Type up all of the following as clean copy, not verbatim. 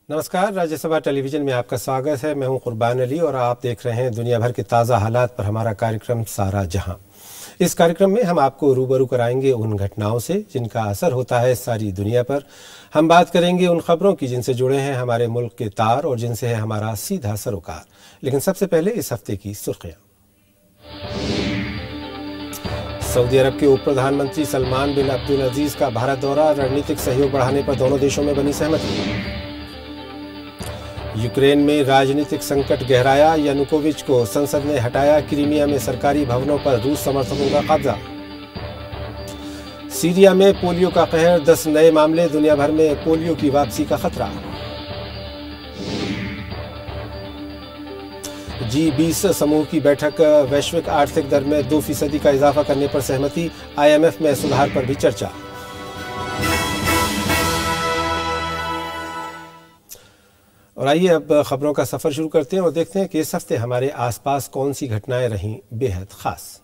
नमस्कार, राज्यसभा टेलीविजन में आपका स्वागत है। मैं हूं कुर्बान अली और आप देख रहे हैं दुनिया भर के ताज़ा हालात पर हमारा कार्यक्रम सारा जहां। इस कार्यक्रम में हम आपको रूबरू कराएंगे उन घटनाओं से जिनका असर होता है सारी दुनिया पर। हम बात करेंगे उन खबरों की जिनसे जुड़े हैं हमारे मुल्क के तार और जिनसे है हमारा सीधा सरोकार। लेकिन सबसे पहले इस हफ्ते की सुर्खियां। सऊदी अरब के उप प्रधानमंत्री सलमान बिन अब्दुल अजीज का भारत दौरा, रणनीतिक सहयोग बढ़ाने पर दोनों देशों में बनी सहमति। यूक्रेन में राजनीतिक संकट गहराया, यानुकोविच को संसद ने हटाया, क्रीमिया में सरकारी भवनों पर रूस समर्थकों का कब्जा। सीरिया में पोलियो का कहर, 10 नए मामले, दुनिया भर में पोलियो की वापसी का खतरा। G20 समूह की बैठक, वैश्विक आर्थिक दर में 2% का इजाफा करने पर सहमति, IMF में सुधार पर भी चर्चा। और आइए अब खबरों का सफर शुरू करते हैं और देखते हैं कि इस हफ्ते हमारे आसपास कौन सी घटनाएं रहीं बेहद खास।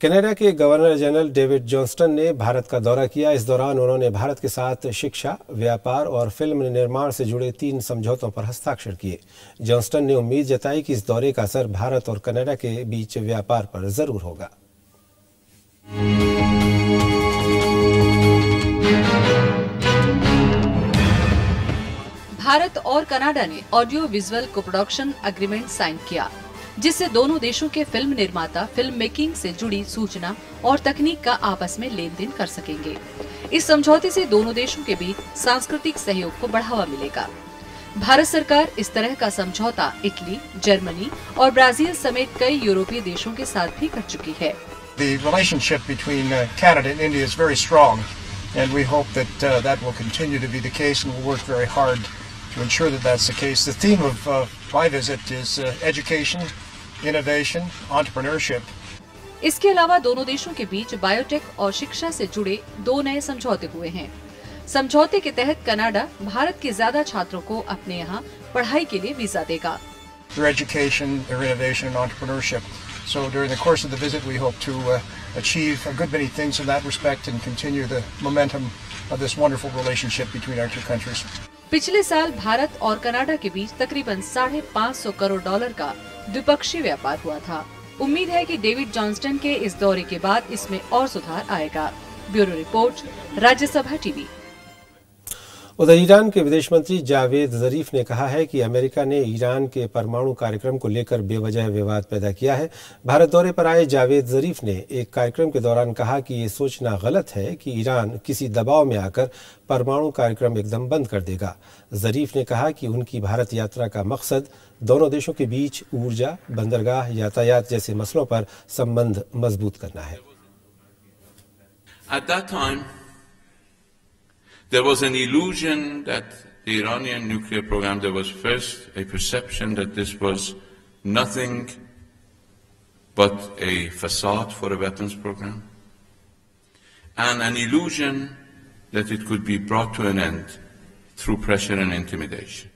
कनाडा के गवर्नर जनरल डेविड जॉनस्टन ने भारत का दौरा किया। इस दौरान उन्होंने भारत के साथ शिक्षा, व्यापार और फिल्म निर्माण से जुड़े 3 समझौतों पर हस्ताक्षर किए। जॉनस्टन ने उम्मीद जताई कि इस दौरे का असर भारत और कनाडा के बीच व्यापार पर जरूर होगा। भारत और कनाडा ने ऑडियो विजुअल कोप्रोडक्शन एग्रीमेंट साइन किया, जिससे दोनों देशों के फिल्म निर्माता फिल्म मेकिंग से जुड़ी सूचना और तकनीक का आपस में लेन देन कर सकेंगे। इस समझौते से दोनों देशों के बीच सांस्कृतिक सहयोग को बढ़ावा मिलेगा। भारत सरकार इस तरह का समझौता इटली, जर्मनी और ब्राजील समेत कई यूरोपीय देशों के साथ भी कर चुकी है। The relationship between Canada and India is very strong, and we hope that that will continue to be the case, and we'll work very hard to ensure that that's the case. The theme of my visit is education, innovation, entrepreneurship. इसके अलावा दोनों देशों के बीच biotech और शिक्षा से जुड़े 2 नए समझौते हुए हैं। समझौते के तहत कनाडा भारत के ज्यादा छात्रों को अपने यहाँ पढ़ाई के लिए वीजा देगा। Their education, their innovation, and entrepreneurship. So during the course of the visit, we hope to achieve a good many things in that respect and continue the momentum of this wonderful relationship between our two countries. पिछले साल भारत और Canada के बीच तकरीबन $550 करोड़ का द्विपक्षीय व्यापार हुआ था। उम्मीद है कि डेविड जॉनस्टन के इस दौरे के बाद इसमें और सुधार आएगा। Bureau report, Rajya Sabha TV. उधर ईरान के विदेश मंत्री जावेद जरीफ ने कहा है कि अमेरिका ने ईरान के परमाणु कार्यक्रम को लेकर बेवजह विवाद पैदा किया है। भारत दौरे पर आए जावेद जरीफ ने एक कार्यक्रम के दौरान कहा कि ये सोचना गलत है कि ईरान किसी दबाव में आकर परमाणु कार्यक्रम एकदम बंद कर देगा। जरीफ ने कहा कि उनकी भारत यात्रा का मकसद दोनों देशों के बीच ऊर्जा, बंदरगाह, यातायात जैसे मसलों पर संबंध मजबूत करना है। There was an illusion that the Iranian nuclear program, there was first a perception that this was nothing but a facade for a weapons program, and an illusion that it could be brought to an end through pressure and intimidation.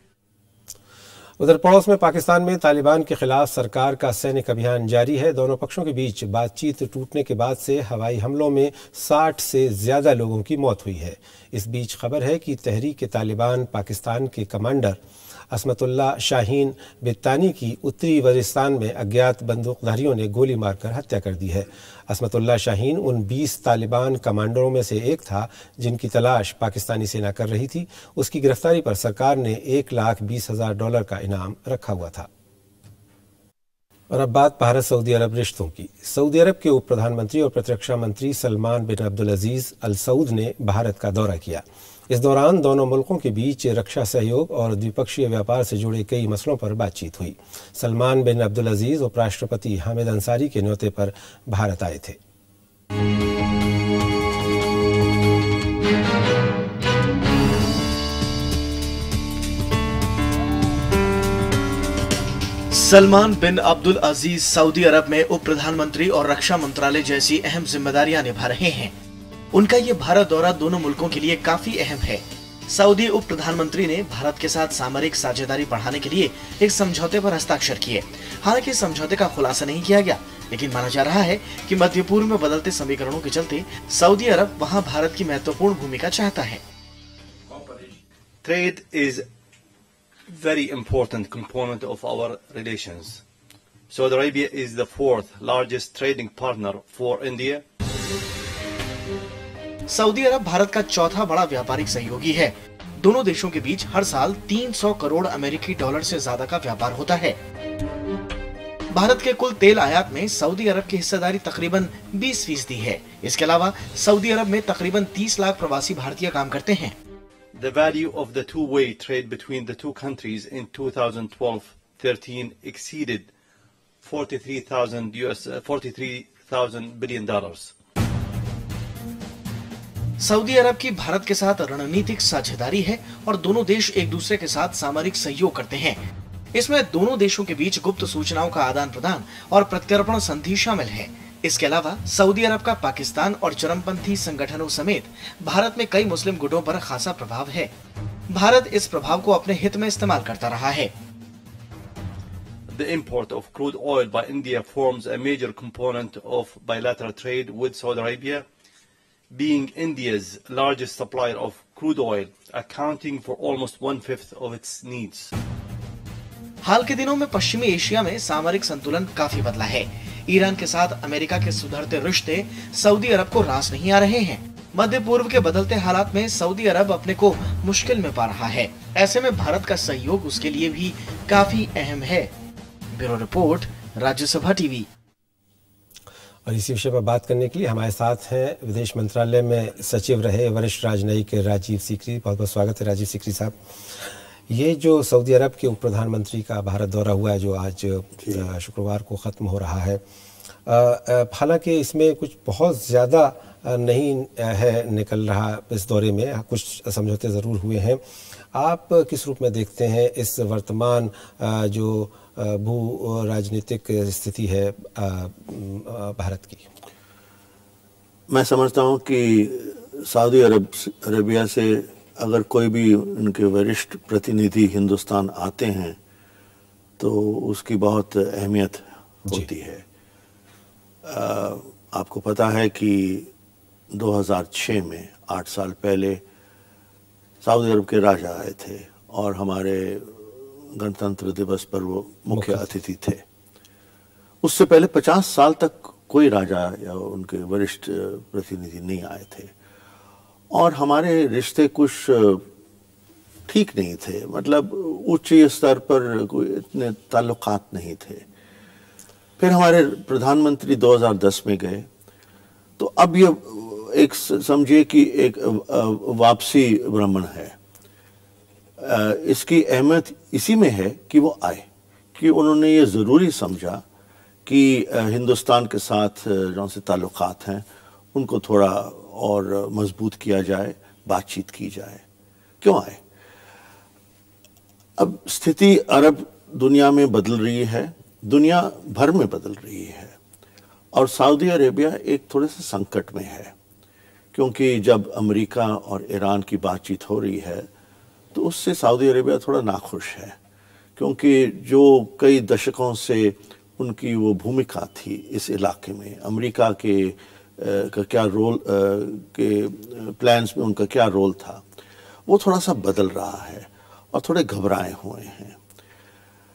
उधर पड़ोस में पाकिस्तान में तालिबान के खिलाफ सरकार का सैनिक अभियान जारी है। दोनों पक्षों के बीच बातचीत टूटने के बाद से हवाई हमलों में 60 से ज्यादा लोगों की मौत हुई है। इस बीच खबर है कि तहरीक तालिबान पाकिस्तान के कमांडर असमतुल्ला शाहीन बित्तानी की उत्तरी वजिस्तान में अज्ञात बंदूकधारियों ने गोली मारकर हत्या कर दी है। असमतुल्ला शाहीन उन 20 तालिबान कमांडरों में से एक था जिनकी तलाश पाकिस्तानी सेना कर रही थी। उसकी गिरफ्तारी पर सरकार ने $1,20,000 का इनाम रखा हुआ था। और अब बात भारत सऊदी अरब रिश्तों की। सऊदी अरब के उप प्रधानमंत्री और प्रतिरक्षा मंत्री सलमान बिन अब्दुल अजीज अल सऊद ने भारत का दौरा किया। इस दौरान दोनों मुल्कों के बीच रक्षा सहयोग और द्विपक्षीय व्यापार से जुड़े कई मसलों पर बातचीत हुई। सलमान बिन अब्दुल अजीज उपराष्ट्रपति हामिद अंसारी के न्योते पर भारत आए थे। सलमान बिन अब्दुल अजीज सऊदी अरब में उप प्रधानमंत्री और रक्षा मंत्रालय जैसी अहम जिम्मेदारियां निभा रहे हैं। उनका ये भारत दौरा दोनों मुल्कों के लिए काफी अहम है। सऊदी उप प्रधानमंत्री ने भारत के साथ सामरिक साझेदारी बढ़ाने के लिए एक समझौते पर हस्ताक्षर किए। हालांकि समझौते का खुलासा नहीं किया गया, लेकिन माना जा रहा है कि मध्य पूर्व में बदलते समीकरणों के चलते सऊदी अरब वहां भारत की महत्वपूर्ण भूमिका चाहता है। Trade is very important component of our relations. Saudi Arabia is the fourth largest trading partner for India. Saudi Arab Bharat का चौथा बड़ा व्यापारिक सहयोगी है। दोनों देशों के बीच हर साल 300 करोड़ अमेरिकी डॉलर से ज्यादा का व्यापार होता है। भारत के कुल तेल आयात में सऊदी अरब की हिस्सेदारी तकरीबन 20% है। इसके अलावा सऊदी अरब में तकरीबन 30 लाख प्रवासी भारतीय काम करते हैं। The value of the two-way trade between the two countries in 2012-13 exceeded 43,000 billion dollars. Saudi अरब की भारत के साथ रणनीतिक साझेदारी है और दोनों देश एक दूसरे के साथ सामरिक सहयोग करते हैं। इसमें दोनों देशों के बीच गुप्त सूचनाओं का आदान प्रदान और प्रत्यर्पण संधि शामिल है। इसके अलावा सऊदी अरब का पाकिस्तान और चरमपंथी संगठनों समेत भारत में कई मुस्लिम गुटों पर खासा प्रभाव है। भारत इस प्रभाव को अपने हित में इस्तेमाल करता रहा है। The import of crude oil by India forms a major component of bilateral trade with Saudi Arabia, being India's largest supplier of crude oil, accounting for almost 1/5 of its needs. हाल के दिनों में पश्चिमी एशिया में सामरिक संतुलन काफी बदला है। ईरान के साथ अमेरिका के सुधरते रिश्ते सऊदी अरब को रास नहीं आ रहे हैं। मध्य पूर्व के बदलते हालात में सऊदी अरब अपने को मुश्किल में पा रहा है। ऐसे में भारत का सहयोग उसके लिए भी काफी अहम है। Bureau report, Rajya Sabha TV. और इसी विषय पर बात करने के लिए हमारे साथ हैं विदेश मंत्रालय में सचिव रहे वरिष्ठ राजनयिक राजीव सीकरी। बहुत बहुत स्वागत है राजीव सीकरी साहब। ये जो सऊदी अरब के उप प्रधानमंत्री का भारत दौरा हुआ है जो आज शुक्रवार को ख़त्म हो रहा है, हालांकि इसमें कुछ बहुत ज़्यादा नहीं है निकल रहा इस दौरे में, कुछ समझौते ज़रूर हुए हैं। आप किस रूप में देखते हैं इस वर्तमान जो भू राजनीतिक स्थिति है भारत की? मैं समझता हूँ कि सऊदी अरबिया से अगर कोई भी उनके वरिष्ठ प्रतिनिधि हिंदुस्तान आते हैं तो उसकी बहुत अहमियत होती है। आपको पता है कि 2006 में 8 साल पहले सऊदी अरब के राजा आए थे और हमारे गणतंत्र दिवस पर वो मुख्य अतिथि थे। उससे पहले 50 साल तक कोई राजा या उनके वरिष्ठ प्रतिनिधि नहीं आए थे और हमारे रिश्ते कुछ ठीक नहीं थे, मतलब उच्च स्तर पर कोई इतने ताल्लुकात नहीं थे। फिर हमारे प्रधानमंत्री 2010 में गए, तो अब ये एक समझिए कि एक वापसी भ्रमण है। इसकी अहमियत इसी में है कि वो आए, कि उन्होंने ये ज़रूरी समझा कि हिंदुस्तान के साथ जो से ताल्लुकात हैं उनको थोड़ा और मजबूत किया जाए, बातचीत की जाए। क्यों आए? अब स्थिति अरब दुनिया में बदल रही है, दुनिया भर में बदल रही है और सऊदी अरेबिया एक थोड़े से संकट में है, क्योंकि जब अमेरिका और ईरान की बातचीत हो रही है तो उससे सऊदी अरेबिया थोड़ा नाखुश है, क्योंकि जो कई दशकों से उनकी वो भूमिका थी इस इलाके में, अमेरिका के का क्या रोल के प्लान्स में उनका क्या रोल था, वो थोड़ा सा बदल रहा है और थोड़े घबराए हुए हैं।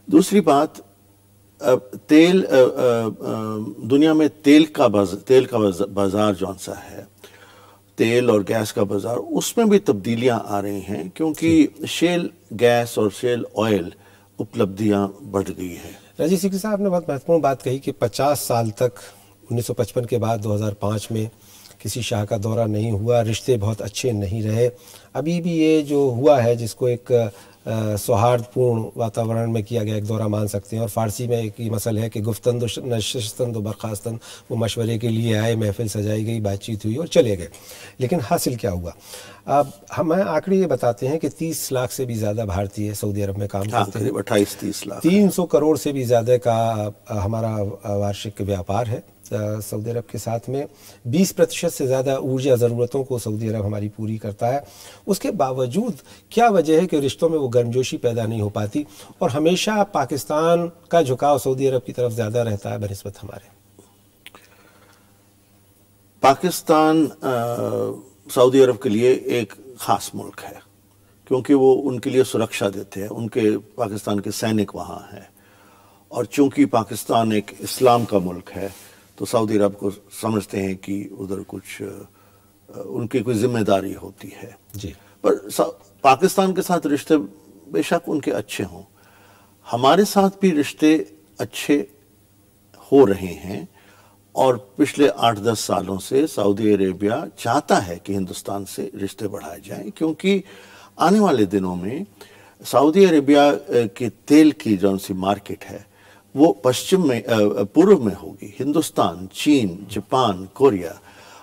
दूसरी बात, तेल दुनिया में तेल का बाजार जौन सा है, तेल और गैस का बाजार, उसमें भी तब्दीलियां आ रही हैं, क्योंकि शेल गैस और शेल ऑयल उपलब्धियां बढ़ गई है। राजीव सीकरी साहब ने बहुत महत्वपूर्ण बात कही कि 50 साल तक 1955 के बाद 2005 में किसी शाह का दौरा नहीं हुआ, रिश्ते बहुत अच्छे नहीं रहे। अभी भी ये जो हुआ है, जिसको एक सौहार्दपूर्ण वातावरण में किया गया एक दौरा मान सकते हैं, और फ़ारसी में एक मसल है कि गुफ्तन नशस्तन दो बर्खास्तन, वो मशवरे के लिए आए, महफिल सजाई गई, बातचीत हुई और चले गए। लेकिन हासिल क्या हुआ? अब हमें आंकड़े ये बताते हैं कि 30 लाख से भी ज़्यादा भारतीय सऊदी अरब में काम करते हैं। 28-30 लाख। 300 करोड़ से भी ज़्यादा का हमारा वार्षिक व्यापार है सऊदी अरब के साथ में 20% से ज़्यादा ऊर्जा ज़रूरतों को सऊदी अरब हमारी पूरी करता है। उसके बावजूद क्या वजह है कि रिश्तों में वो गर्मजोशी पैदा नहीं हो पाती और हमेशा पाकिस्तान का झुकाव सऊदी अरब की तरफ ज़्यादा रहता है बनिस्बत हमारे? पाकिस्तान सऊदी अरब के लिए एक ख़ास मुल्क है क्योंकि वो उनके लिए सुरक्षा देते हैं, उनके पाकिस्तान के सैनिक वहाँ हैं, और चूंकि पाकिस्तान एक इस्लाम का मुल्क है तो सऊदी अरब को समझते हैं कि उधर कुछ उनकी कोई जिम्मेदारी होती है जी। पर पाकिस्तान के साथ रिश्ते बेशक उनके अच्छे हों, हमारे साथ भी रिश्ते अच्छे हो रहे हैं और पिछले 8-10 सालों से सऊदी अरेबिया चाहता है कि हिंदुस्तान से रिश्ते बढ़ाए जाएं क्योंकि आने वाले दिनों में सऊदी अरेबिया के तेल की जौन सी मार्केट है वो पश्चिम में पूर्व में होगी, हिंदुस्तान, चीन, जापान, कोरिया,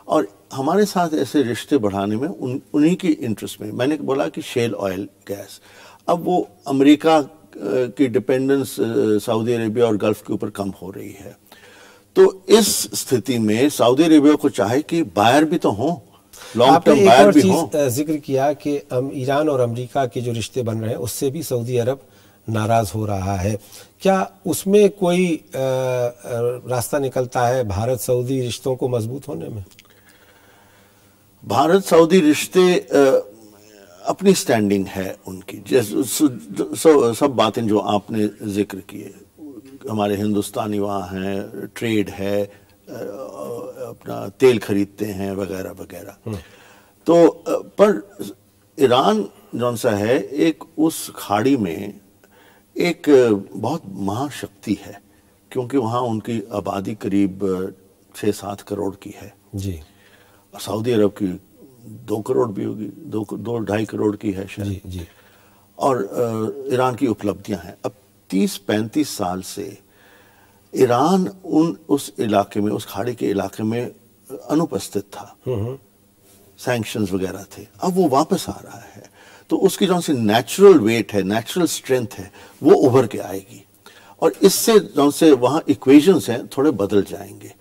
और हमारे साथ ऐसे रिश्ते बढ़ाने में उन्हीं की इंटरेस्ट में। मैंने बोला कि शेल ऑयल गैस, अब वो अमेरिका की डिपेंडेंस सऊदी अरेबिया और गल्फ के ऊपर कम हो रही है, तो इस स्थिति में सऊदी अरेबिया को चाहे कि बायर भी तो हों, लॉन्ग टर्म बायर भी हों। जिक्र किया कि ईरान और अमेरिका के जो रिश्ते बन रहे हैं उससे भी सऊदी अरब नाराज हो रहा है, क्या उसमें कोई रास्ता निकलता है भारत सऊदी रिश्तों को मजबूत होने में? भारत सऊदी रिश्ते अपनी स्टैंडिंग है उनकी, जैसे सब बातें जो आपने जिक्र किए, हमारे हिंदुस्तानी वहाँ हैं, ट्रेड है, अपना तेल खरीदते हैं वगैरह वगैरह। तो पर ईरान जौन सा है एक उस खाड़ी में एक बहुत महाशक्ति है क्योंकि वहाँ उनकी आबादी करीब 6-7 करोड़ की है जी, और सऊदी अरब की 2 करोड़ भी होगी, 2-2.5 करोड़ की है शायद जी जी। और ईरान की उपलब्धियां हैं। अब 30-35 साल से ईरान उस इलाके में, उस खाड़ी के इलाके में अनुपस्थित था, सैंक्शंस वगैरह थे, अब वो वापस आ रहा है तो उसकी जो सी नेचुरल वेट है, नेचुरल स्ट्रेंथ है, वो उभर के आएगी और इससे जो से वहाँ इक्वेशंस हैं थोड़े बदल जाएंगे।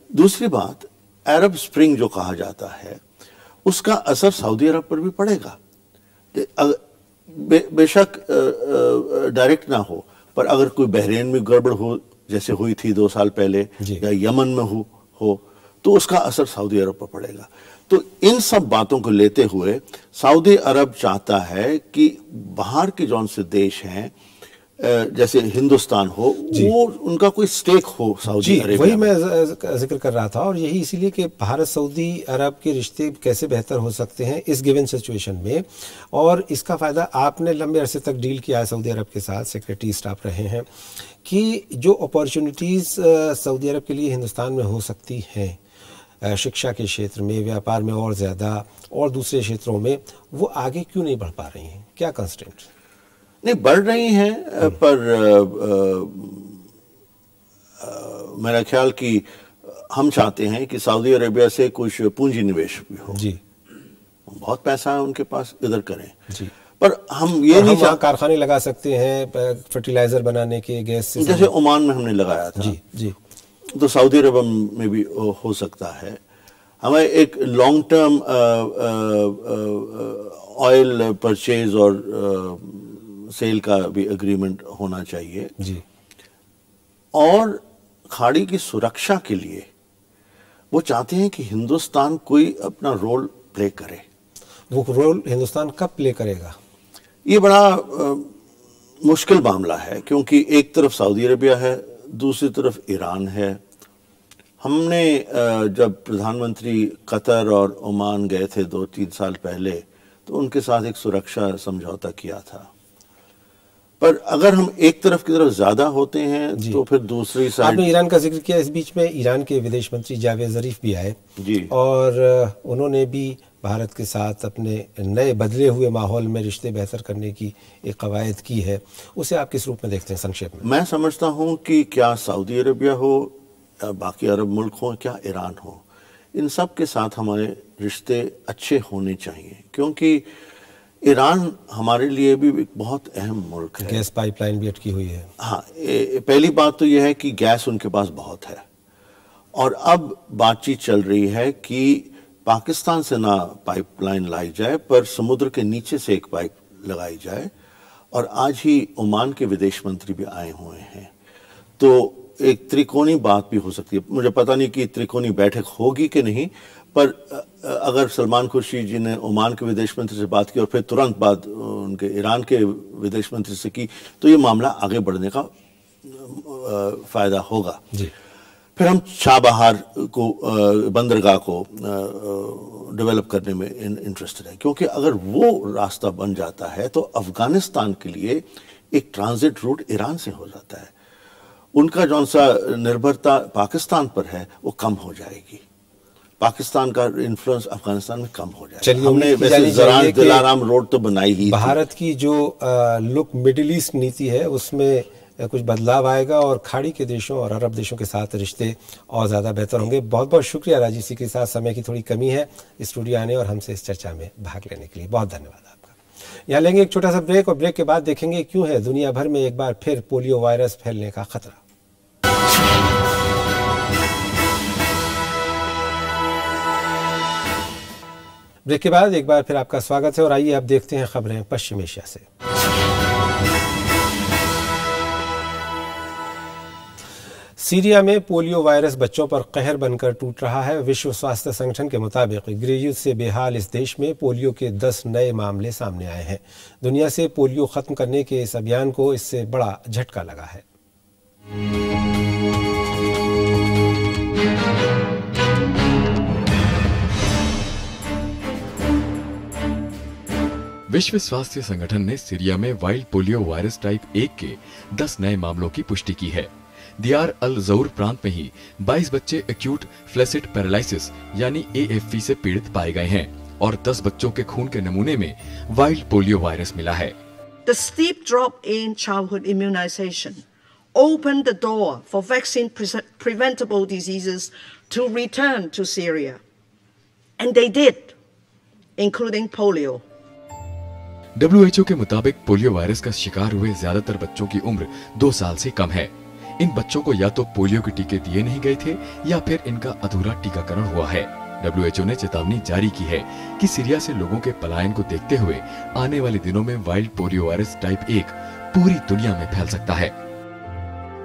दूसरी बात, अरब स्प्रिंग जो कहा जाता है उसका असर सऊदी अरब पर भी पड़ेगा, बेशक डायरेक्ट ना हो, पर अगर कोई बहरीन में गड़बड़ हो जैसे हुई थी 2 साल पहले या यमन में हो तो उसका असर सऊदी अरब पर पड़ेगा। तो इन सब बातों को लेते हुए सऊदी अरब चाहता है कि बाहर के जौन से देश हैं जैसे हिंदुस्तान हो वो उनका कोई स्टेक हो सऊदी अरेबिया। वही मैं जिक्र कर रहा था और यही इसीलिए कि भारत सऊदी अरब के रिश्ते कैसे बेहतर हो सकते हैं इस गिवन सिचुएशन में, और इसका फ़ायदा आपने लंबे अरसे तक डील किया है सऊदी अरब के साथ, सेक्रेटरी स्टाफ रहे हैं, कि जो अपॉर्चुनिटीज़ सऊदी अरब के लिए हिंदुस्तान में हो सकती हैं शिक्षा के क्षेत्र में, व्यापार में और ज़्यादा, और दूसरे क्षेत्रों में, वो आगे क्यों नहीं बढ़ पा रही हैं? क्या कंस्ट्रेंट? नहीं, बढ़ रही हैं पर मेरा ख्याल कि हम चाहते हैं कि सऊदी अरेबिया से कुछ पूंजी निवेश भी हो जी, बहुत पैसा है उनके पास, इधर करें जी, पर हम ये नहीं चाहते। कारखाने लगा सकते हैं फर्टिलाइजर बनाने के, गैस से, जैसे ओमान में हमने लगाया था जी जी, तो सऊदी अरब में भी हो सकता है। हमें एक लॉन्ग टर्म ऑयल परचेज और सेल का भी एग्रीमेंट होना चाहिए जी, और खाड़ी की सुरक्षा के लिए वो चाहते हैं कि हिंदुस्तान कोई अपना रोल प्ले करे। वो रोल हिंदुस्तान कब प्ले करेगा? ये बड़ा मुश्किल मामला है क्योंकि एक तरफ सऊदी अरेबिया है, दूसरी तरफ ईरान है। हमने जब प्रधानमंत्री कतर और ओमान गए थे 2-3 साल पहले तो उनके साथ एक सुरक्षा समझौता किया था, पर अगर हम एक तरफ की तरफ ज्यादा होते हैं तो फिर दूसरी साइड। आपने ईरान का जिक्र किया, इस बीच में ईरान के विदेश मंत्री जावेद ज़रीफ भी आए जी, और उन्होंने भी भारत के साथ अपने नए बदले हुए माहौल में रिश्ते बेहतर करने की एक कवायद की है। उसे आप किस रूप में देखते हैं संक्षेप में? मैं समझता हूं कि क्या सऊदी अरेबिया हो, बाकी अरब मुल्क हो, क्या ईरान हो, इन सब के साथ हमारे रिश्ते अच्छे होने चाहिए क्योंकि ईरान हमारे लिए भी एक बहुत अहम मुल्क है। गैस पाइपलाइन भी अटकी हुई है। हाँ, पहली बात तो यह है कि गैस उनके पास बहुत है और अब बातचीत चल रही है कि पाकिस्तान से ना पाइपलाइन लाई जाए पर समुद्र के नीचे से एक पाइप लगाई जाए। और आज ही ओमान के विदेश मंत्री भी आए हुए हैं, तो एक त्रिकोणी बात भी हो सकती है। मुझे पता नहीं कि त्रिकोणी बैठक होगी कि नहीं, पर अगर सलमान खुर्शीद जी ने ओमान के विदेश मंत्री से बात की और फिर तुरंत बाद उनके ईरान के विदेश मंत्री से की, तो ये मामला आगे बढ़ने का फायदा होगा जी। फिर हम चाबहार को बंदरगाह को डेवलप करने में इंटरेस्टेड है, क्योंकि अगर वो रास्ता बन जाता है तो अफगानिस्तान के लिए एक ट्रांजिट रूट ईरान से हो जाता है। उनका जौन सा निर्भरता पाकिस्तान पर है वो कम हो जाएगी, पाकिस्तान का इन्फ्लुएंस अफगानिस्तान में कम हो जाएगा। हमने वैसे ज़रान दिलाराम रोड तो बनाई ही, भारत की जो लुक मिडिल ईस्ट नीति है उसमें कुछ बदलाव आएगा और खाड़ी के देशों और अरब देशों के साथ रिश्ते और ज़्यादा बेहतर होंगे। बहुत बहुत शुक्रिया राजीव सिंह के साथ, समय की थोड़ी कमी है स्टूडियो आने और हमसे इस चर्चा में भाग लेने के लिए, बहुत धन्यवाद आपका। यहाँ लेंगे एक छोटा सा ब्रेक और ब्रेक के बाद देखेंगे क्यों है दुनिया भर में एक बार फिर पोलियो वायरस फैलने का खतरा। ब्रेक के बाद एक बार फिर आपका स्वागत है और आइए अब देखते हैं खबरें पश्चिम एशिया से। सीरिया में पोलियो वायरस बच्चों पर कहर बनकर टूट रहा है। विश्व स्वास्थ्य संगठन के मुताबिक गृह से बेहाल इस देश में पोलियो के 10 नए मामले सामने आए हैं। दुनिया से पोलियो खत्म करने के इस अभियान को इससे बड़ा झटका लगा है। विश्व स्वास्थ्य संगठन ने सीरिया में वाइल्ड पोलियो वायरस टाइप 1 के 10 नए मामलों की पुष्टि की है। दियार अल ज़ौर प्रांत में ही 22 बच्चे एक्यूट फ्लैसिड पैरालिसिस यानी AFP से पीड़ित पाए गए हैं और 10 बच्चों के खून के नमूने में वाइल्ड पोलियो वायरस मिला है। The steep drop in childhood immunization opened the door for vaccine preventable diseases to return to Syria, and they did, including polio. WHO के मुताबिक पोलियो वायरस का शिकार हुए ज्यादातर बच्चों की उम्र 2 साल से कम है। इन बच्चों को या तो पोलियो के टीके दिए नहीं गए थे या फिर इनका अधूरा टीकाकरण हुआ है। WHO ने चेतावनी जारी की है कि सीरिया से लोगों के पलायन को देखते हुए आने वाले दिनों में वाइल्ड पोलियो वायरस टाइप 1 पूरी दुनिया में फैल सकता है।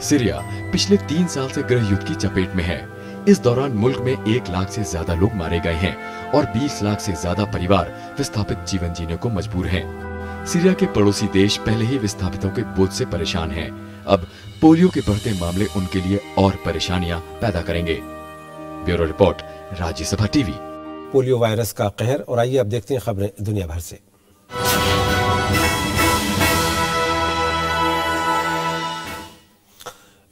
सीरिया पिछले 3 साल से गृह युद्ध की चपेट में है। इस दौरान मुल्क में 1 लाख से ज्यादा लोग मारे गए हैं और 20 लाख से ज्यादा परिवार विस्थापित जीवन जीने को मजबूर हैं। सीरिया के पड़ोसी देश पहले ही विस्थापितों के बोझ से परेशान हैं। अब पोलियो के बढ़ते मामले उनके लिए और परेशानियां पैदा करेंगे। Bureau report, Rajya Sabha TV. Polio virus का कहर। और आइए अब देखते हैं खबरें दुनिया भर से।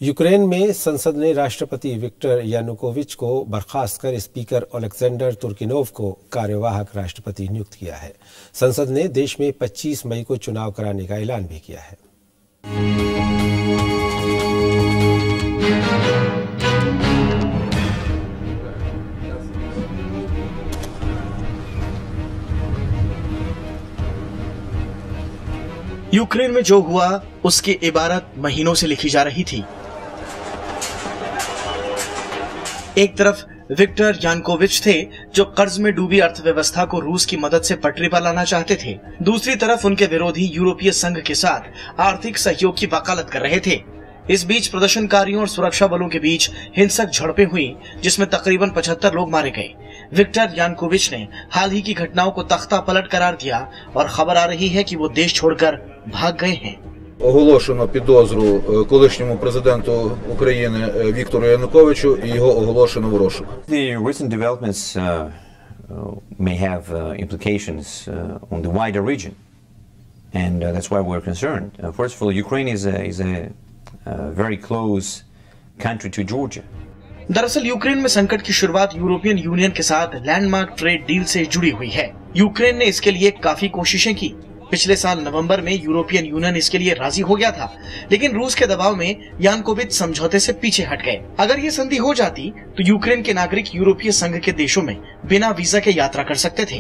यूक्रेन में संसद ने राष्ट्रपति विक्टर यानुकोविच को बर्खास्त कर स्पीकर ओलेक्जेंडर तुर्किनोव को कार्यवाहक राष्ट्रपति नियुक्त किया है। संसद ने देश में 25 मई को चुनाव कराने का ऐलान भी किया है। यूक्रेन में जो हुआ उसकी इबारत महीनों से लिखी जा रही थी। एक तरफ विक्टर यानुकोविच थे जो कर्ज में डूबी अर्थव्यवस्था को रूस की मदद से पटरी पर लाना चाहते थे। दूसरी तरफ उनके विरोधी यूरोपीय संघ के साथ आर्थिक सहयोग की वकालत कर रहे थे। इस बीच प्रदर्शनकारियों और सुरक्षा बलों के बीच हिंसक झड़पें हुई जिसमें तकरीबन 75 लोग मारे गए। विक्टर यानुकोविच ने हाल ही की घटनाओं को तख्ता पलट करार दिया और खबर आ रही है कि वो देश छोड़कर भाग गए हैं। Оголошено підозру колишньому президенту України Віктору Януковичу і його оголошено в розшук. The recent developments may have implications on the wider region, and that's why we're concerned. First of all, Ukraine is a very close country to Georgia. दरअसल यूक्रेन में संकट की शुरुआत यूरोपियन यूनियन के साथ लैंडमार्क ट्रेड डील से जुड़ी हुई है। यूक्रेन ने इसके लिए काफी कोशिशें की। पिछले साल नवंबर में यूरोपियन यूनियन इसके लिए राजी हो गया था, लेकिन रूस के दबाव में यानुकोविच समझौते से पीछे हट गए। अगर ये संधि हो जाती तो यूक्रेन के नागरिक यूरोपीय संघ के देशों में बिना वीजा के यात्रा कर सकते थे।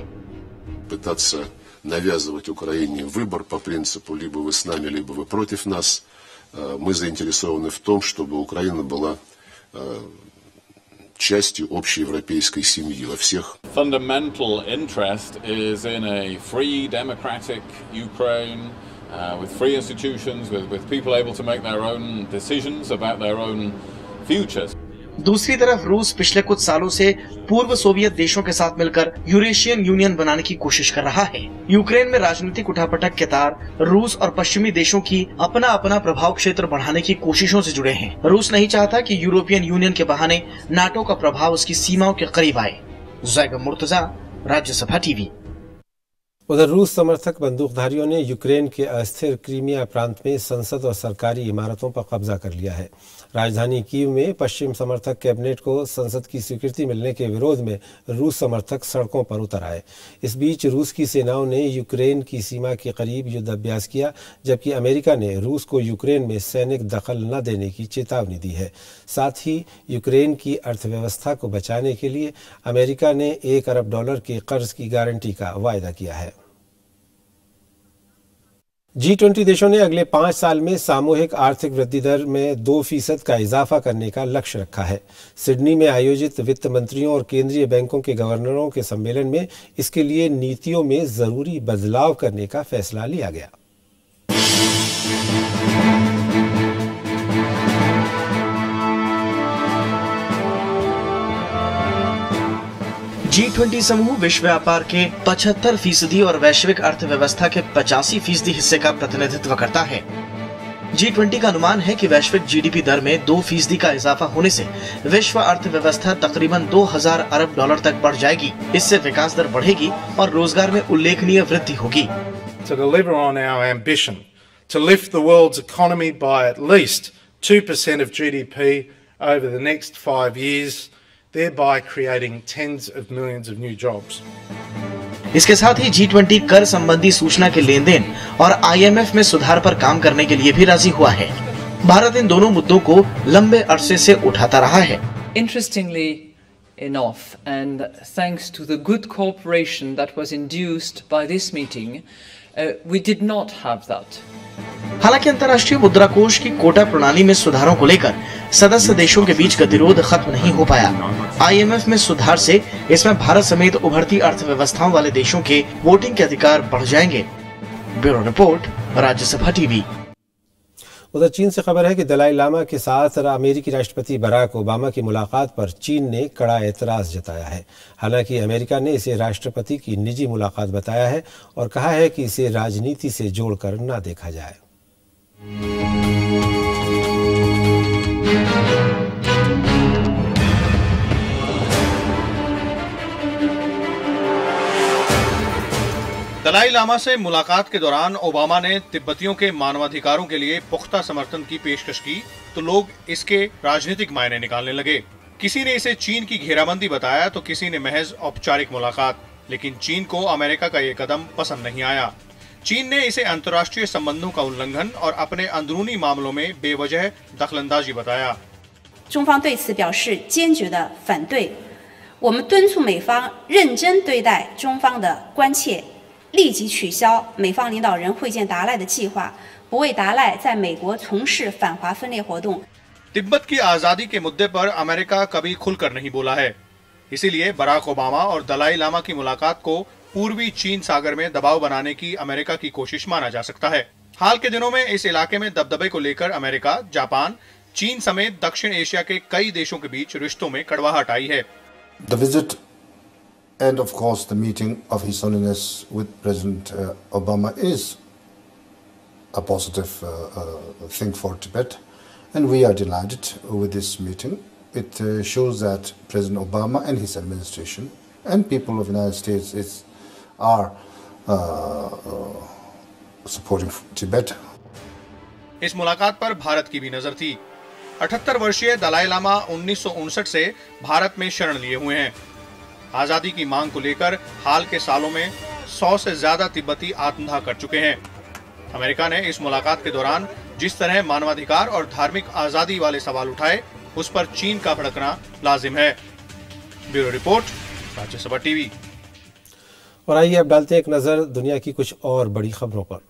пытаться навязывать Украине выбор по принципу либо вы с нами, либо вы против нас. Мы заинтересованы в том, чтобы Украина была частью общеевропейской семьи во всех. Fundamental interest is in a free, democratic Ukraine with free institutions, with people able to make their own decisions about their own futures. दूसरी तरफ रूस पिछले कुछ सालों से पूर्व सोवियत देशों के साथ मिलकर यूरेशियन यूनियन बनाने की कोशिश कर रहा है। यूक्रेन में राजनीतिक उठापटक के तार रूस और पश्चिमी देशों की अपना अपना प्रभाव क्षेत्र बढ़ाने की कोशिशों से जुड़े हैं। रूस नहीं चाहता कि यूरोपियन यूनियन के बहाने नाटो का प्रभाव उसकी सीमाओं के करीब आए। ज़ैगब मुर्तजा, राज्यसभा टीवी। उधर रूस समर्थक बंदूकधारियों ने यूक्रेन के अस्थिर क्रीमिया प्रांत में संसद और सरकारी इमारतों पर कब्जा कर लिया है। राजधानी कीव में पश्चिम समर्थक कैबिनेट को संसद की स्वीकृति मिलने के विरोध में रूस समर्थक सड़कों पर उतर आए। इस बीच रूस की सेनाओं ने यूक्रेन की सीमा के करीब युद्धाभ्यास किया, जबकि अमेरिका ने रूस को यूक्रेन में सैनिक दखल न देने की चेतावनी दी है। साथ ही यूक्रेन की अर्थव्यवस्था को बचाने के लिए अमेरिका ने $1 अरब के कर्ज की गारंटी का वायदा किया है। G20 देशों ने अगले 5 साल में सामूहिक आर्थिक वृद्धि दर में 2% का इजाफा करने का लक्ष्य रखा है। सिडनी में आयोजित वित्त मंत्रियों और केंद्रीय बैंकों के गवर्नरों के सम्मेलन में इसके लिए नीतियों में जरूरी बदलाव करने का फैसला लिया गया। G20 समूह विश्व व्यापार के 75% और वैश्विक अर्थव्यवस्था के 85% हिस्से का प्रतिनिधित्व करता है। G20 का अनुमान है कि वैश्विक जीडीपी दर में 2% का इजाफा होने से विश्व अर्थव्यवस्था तकरीबन $2000 अरब तक बढ़ जाएगी। इससे विकास दर बढ़ेगी और रोजगार में उल्लेखनीय वृद्धि होगी। To deliver on our ambition to lift the world's economy by at least 2% of GDP over the next 5 years. Thereby creating tens of millions of new jobs. इसके साथ ही G20 कर संबंधी सूचना के लेन देन और IMF में सुधार पर काम करने के लिए भी राजी हुआ है। भारत इन दोनों मुद्दों को लंबे अरसे से उठाता रहा है। Interestingly enough, and thanks to the good cooperation that was induced by this meeting, we did not have that. हालांकि अंतर्राष्ट्रीय मुद्रा कोष की कोटा प्रणाली में सुधारों को लेकर सदस्य देशों के बीच गतिरोध खत्म नहीं हो पाया। IMF में सुधार से इसमें भारत समेत उभरती अर्थव्यवस्थाओं वाले देशों के वोटिंग के अधिकार बढ़ जाएंगे। Bureau report, Rajya Sabha TV. उधर चीन से खबर है कि दलाई लामा के साथ अमेरिकी राष्ट्रपति बराक ओबामा की मुलाकात पर चीन ने कड़ा एतराज जताया है। हालांकि अमेरिका ने इसे राष्ट्रपति की निजी मुलाकात बताया है और कहा है कि इसे राजनीति से जोड़कर न देखा जाए। दलाई लामा से मुलाकात के दौरान ओबामा ने तिब्बतियों के मानवाधिकारों के लिए पुख्ता समर्थन की पेशकश की तो लोग इसके राजनीतिक मायने निकालने लगे। किसी ने इसे चीन की घेराबंदी बताया तो किसी ने महज औपचारिक मुलाकात। लेकिन चीन को अमेरिका का ये कदम पसंद नहीं आया। चीन ने इसे अंतर्राष्ट्रीय संबंधों का उल्लंघन और अपने अंदरूनी मामलों में बेवजह दखलंदाजी बताया। 中方对此表示坚决的反对，我们敦促美方认真对待中方的关切，立即取消美方领导人会见达赖的计划，不为达赖在美国从事反华分裂活动。 तिब्बत की आजादी के मुद्दे पर अमेरिका कभी खुलकर नहीं बोला है। इसीलिए बराक ओबामा और दलाई लामा की मुलाकात को पूर्वी चीन सागर में दबाव बनाने की अमेरिका की कोशिश माना जा सकता है। हाल के दिनों में इस इलाके में दबदबे को लेकर अमेरिका, जापान, चीन समेत दक्षिण एशिया के कई देशों के बीच रिश्तों में कड़वाहट आई है। The visit and of course the meeting of His Holiness with President Obama is a positive thing for Tibet, and we are delighted with this meeting. It shows that President Obama and his administration and people of the United States are supporting Tibet. इस मुलाकात पर भारत की भी नजर थी। 78 वर्षीय दलाई लामा 1959 से भारत में शरण लिए हुए हैं। आजादी की मांग को लेकर हाल के सालों में 100 से ज्यादा तिब्बती आत्मदाह कर चुके हैं। अमेरिका ने इस मुलाकात के दौरान जिस तरह मानवाधिकार और धार्मिक आजादी वाले सवाल उठाए, उस पर चीन का भड़कना लाजिम है। Bureau report, Rajya Sabha TV. और आइए अब डालते हैं एक नज़र दुनिया की कुछ और बड़ी खबरों पर।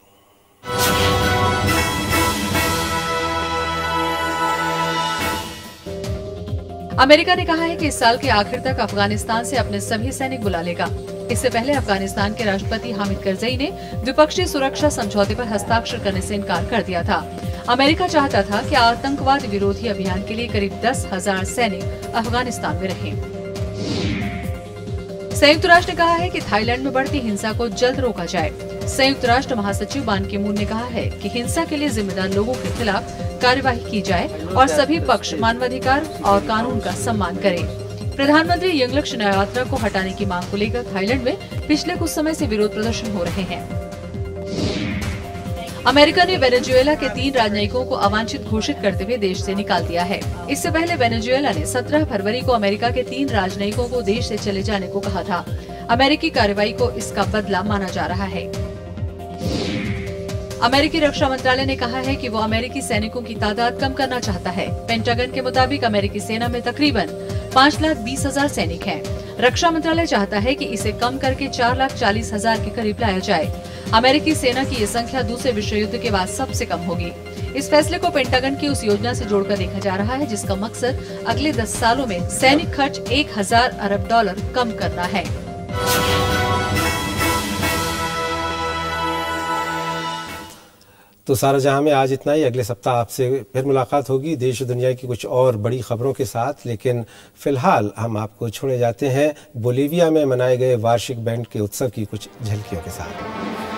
अमेरिका ने कहा है कि इस साल के आखिर तक अफगानिस्तान से अपने सभी सैनिक बुला लेगा। इससे पहले अफगानिस्तान के राष्ट्रपति हामिद करजई ने द्विपक्षीय सुरक्षा समझौते पर हस्ताक्षर करने से इनकार कर दिया था। अमेरिका चाहता था कि आतंकवाद विरोधी अभियान के लिए करीब 10,000 सैनिक अफगानिस्तान में रहें। संयुक्त राष्ट्र ने कहा है कि थाईलैंड में बढ़ती हिंसा को जल्द रोका जाए। संयुक्त राष्ट्र महासचिव बान की मून ने कहा है कि हिंसा के लिए जिम्मेदार लोगों के खिलाफ कार्यवाही की जाए और सभी पक्ष मानवाधिकार और कानून का सम्मान करें। प्रधानमंत्री यंगलक शनाया यात्रा को हटाने की मांग को लेकर थाईलैंड में पिछले कुछ समय से विरोध प्रदर्शन हो रहे हैं। अमेरिका ने वेनेजुएला के 3 राजनयिकों को अवांछित घोषित करते हुए देश से निकाल दिया है। इससे पहले वेनेजुएला ने 17 फरवरी को अमेरिका के 3 राजनयिकों को देश से चले जाने को कहा था। अमेरिकी कार्रवाई को इसका बदला माना जा रहा है। अमेरिकी रक्षा मंत्रालय ने कहा है कि वो अमेरिकी सैनिकों की तादाद कम करना चाहता है। पेंटागन के मुताबिक अमेरिकी सेना में तकरीबन 5,20,000 सैनिक हैं। रक्षा मंत्रालय चाहता है कि इसे कम करके 4,40,000 के करीब लाया जाए। अमेरिकी सेना की ये संख्या दूसरे विश्व युद्ध के बाद सबसे कम होगी। इस फैसले को पेंटागन की उस योजना से जोड़कर देखा जा रहा है जिसका मकसद अगले 10 सालों में सैनिक खर्च $1,000 अरब कम करना है। तो सारा जहां में आज इतना ही। अगले सप्ताह आपसे फिर मुलाकात होगी देश दुनिया की कुछ और बड़ी खबरों के साथ, लेकिन फिलहाल हम आपको छोड़े जाते हैं बोलीविया में मनाए गए वार्षिक बैंड के उत्सव की कुछ झलकियों के साथ।